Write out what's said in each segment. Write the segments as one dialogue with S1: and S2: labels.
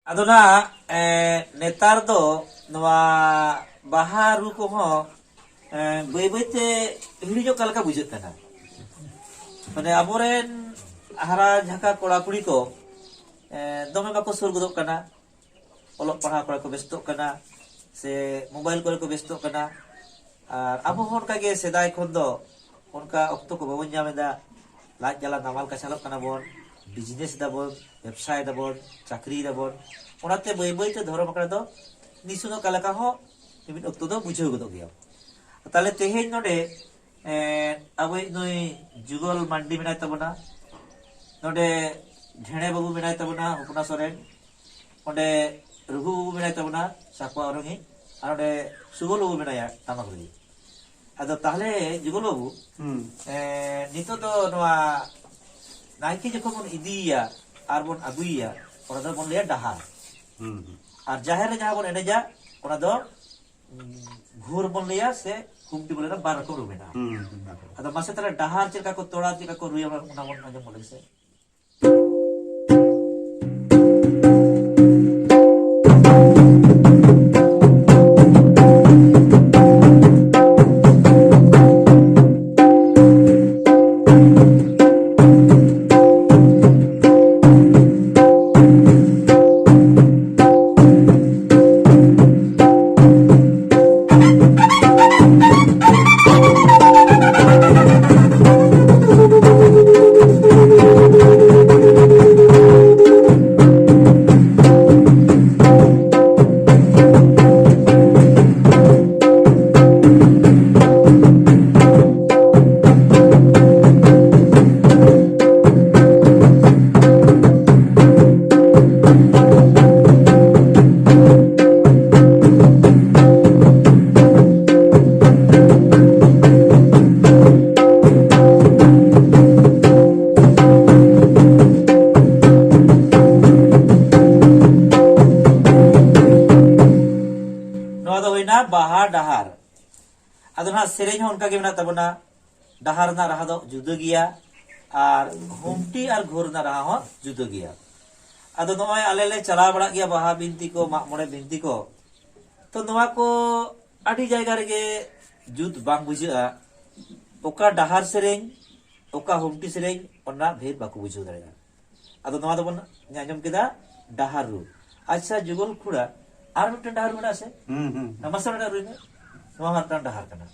S1: Ado na netar do noa baha ru ko ho bai bai te hiri kal ka bujut kana mane amoren hara jhaka kora kuri ko dome bako sur godok kana olok paha kora ko bestok kana se mobile kore ko bestok kana ar abo hor ka ge sedai khon do onka okto ko babon jameda laj jala namal ka chalok kana bon business दाबन व्यवसाय दाबन चाकरी दाबन ओनाते बै बै ते धर्म आकड़ा दो निसुनो कालका हो मिमिद अक्तो दो बुझाव गदो गया ताले तेहेन नोडे आबै नय जुगल मांडी मेनाय ताबना नोडे ढेणे बाबू मेनाय ताबना हुपना सोरेन ओंडे रघु बाबू मेनाय ताबना साकवा अरंगी आर ओंडे सुगल बाबू मेनाया तामागुरी आदो ताहले जुगल बाबू नितो दो नोआ नाइके जखन बन इदिया आर बन अगुइया ओना दो बन लिया डहार आर जाहेर जहां बन एनेजा ओना दो घोर बन लिया से कुमटी बोले ना बार को रुमेना अदा मासे तरा डहार चेका को तोड़ा चेका को रुया ओना बन आजम बोले से बाहा डहार अदो ना सेरेज हो उनका के मेना तबना डहार ना रहा दो जुदा गिया और हुमटी और घोर ना रहा हो जुदा गिया अदो नोय आले ले चला बड़ा गया बाहा बिनती को मा मोड़े बिनती को तो नोवा को आडी जायगा रे जुद बांग बुझा ओका डहार सेरेज ओका हुमटी सेरेज ओना भेद बाको बुझो दाड़ेगा अदो नोवा दो बन आंजम केदा डहार रू अच्छा जुगल खुड़ा आर मिट्टन डहार मेना से नमस्ते मेना रुई में नोवा मिट्टन डहार कना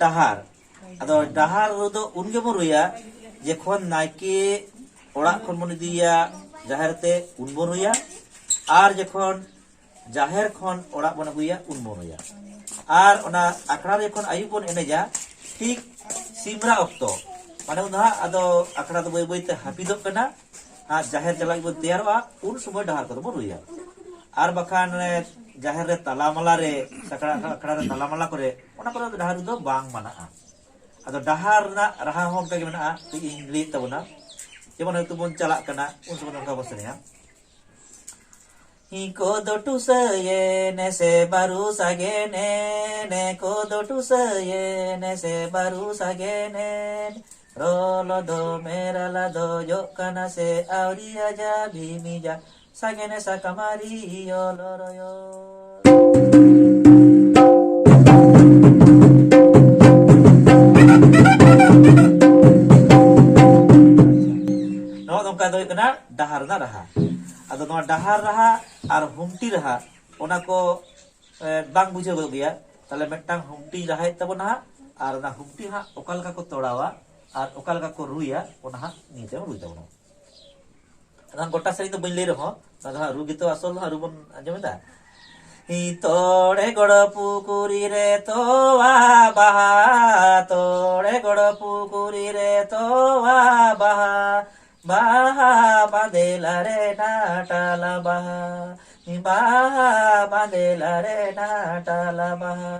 S1: डहार अदो डहार दो उनगे बो रुया जेखन नाइके ओड़ा खन बन इदिया जाहेर ते उन बो रुया आर जेखन जाहेर खन ओड़ा बन अगुया उन बो रुया आर ओना आखड़ा रे खन आयु बन एनेजा ठीक सिमरा ऑक्तो माने उन अदो अखड़ा तो बई बईते हापिदोग कना जाहेर चलाग बो तैयारोआ उन समय डहार को बो रुया आर बखान जाहेर रे तालामाला रे सकड़ा अखड़ा रे तालामाला करे ओना करे डहार दो बांग माना अदो डहार ना रहा होम के मेना ती इंग्लिश तबना जेमन हयतो बोन चला कना उन समय नंगा बसनिया को दो टुसये ने से बारू सागे ने को दो टुसये ने से बारू सागे ने रोलो दो मेरा ला दो जो कना से आवरिया जा भीमी जा सागे ने साकमारी यो लोरो यो नो नोंका दो कना डहार ना रहा अदो नो डहार रहा और हुमटी रहा ओना को बांग बुझे गया ताले मेटांग हुमटी रहा तबना और ना हुमटी हा ओकालका को तोड़ावा और ओकालका को रुया ओना हा नीचे रुई तबना अदन गोटा सरी तो बइले रहो ना रु गीतो असल रु बन आंजमेदा ही तोड़े गड़ पुकुरी रे तोवा बहा तोड़े गड़ पुकुरी रे तोवा बहा बाहा बांधेला रे नाटाला बाहा बाहा बांधेला रे नाटाला बाहा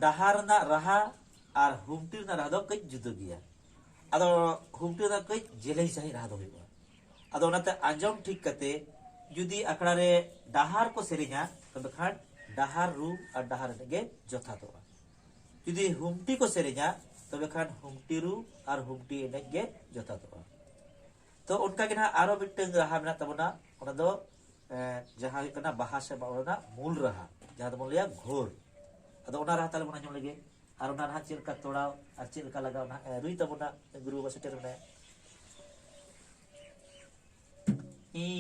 S1: डहार ना रहा और हुमटी ना रहा दो कई जुदा गया अदो हुमटी ना कई जेलई सही रहा दो हुआ अदो नाते आंजम ठीक कते जुदी अखड़ा रे डहार को सेरिया तबे खान डहार रू और डहार गे जोथा तो जुदी हुमटी को सेरिया तबे खान हुमटी रू और हुमटी गे जोथा तो उनका के ना आरो बिटंग रहा मेना तबना ओना दो जहां कना बाहा से बावना मूल रहा जहां तो बोलिया घोर अदो ओना रहा ताले बना जों लगे और ओना रहा चिलका तोड़ाव और चिलका लगाव ना रुई तबना गुरु बसटेर में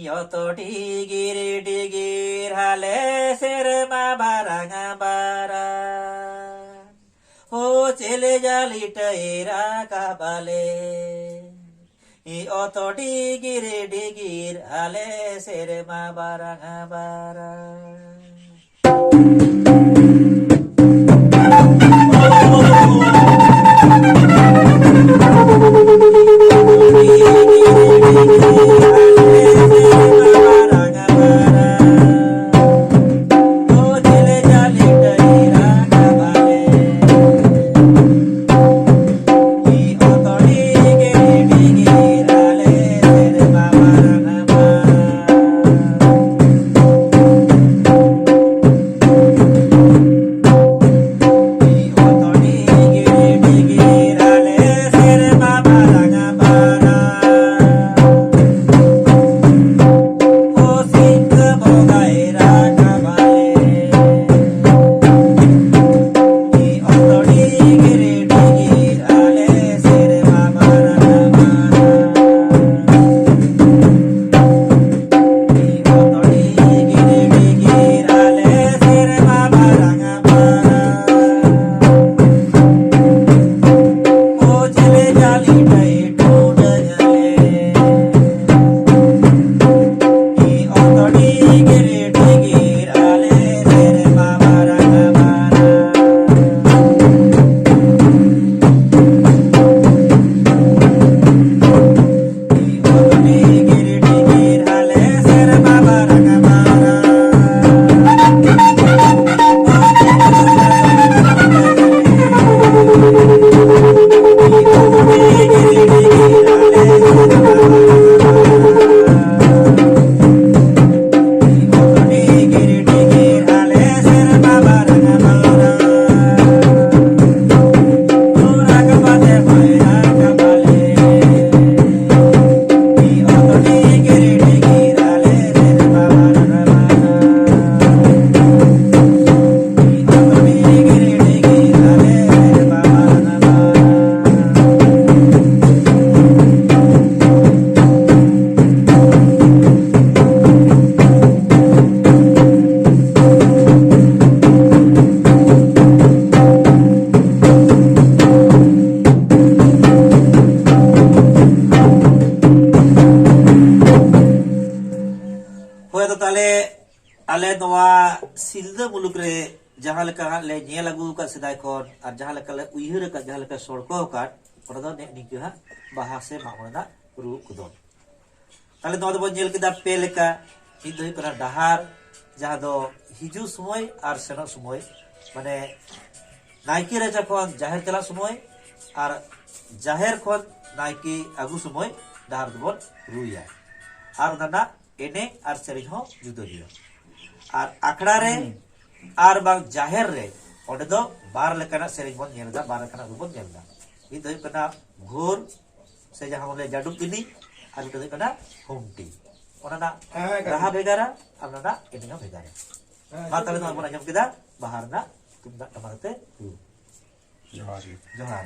S1: यो तो डिगिर हाले सिर मा बारांगा बारा हो चले जाली टैरा का बाले यो तो डिगिर हाले सिर मा बारांगा बारा ताले आले नवा सिलदा मुलुक रे जहां लेका ले नेल अगु का सदाय कोन और जहां लेका ले उइहर का जहां लेका सड़को का ओना दो ने निकु हा बाहा से मामना रू कुदो ताले नवा दो जेल केदा पे लेका इन दो करा डहार जहां दो हिजु समय और सेनो समय माने नाइकी राजा कोन जाहिर चला समय और जाहिर कोन नाइकी अगु समय डहार दो रुया और ओना एने और सेरिज हो जुदो जुदो और आखड़ा रे और बाग जाहिर रे ओडे दो बार लेकना सेरिज बन नेलदा बार लेकना रुबन नेलदा इ दो कना घोर से जहां बोले जाडू किनी और दो कना होमटी ओना राहा बेगारा अपना एनिगा बेगारा मा ताले तो अपन आजम केदा बाहर ना तुमदा टमाते जोहार जोहार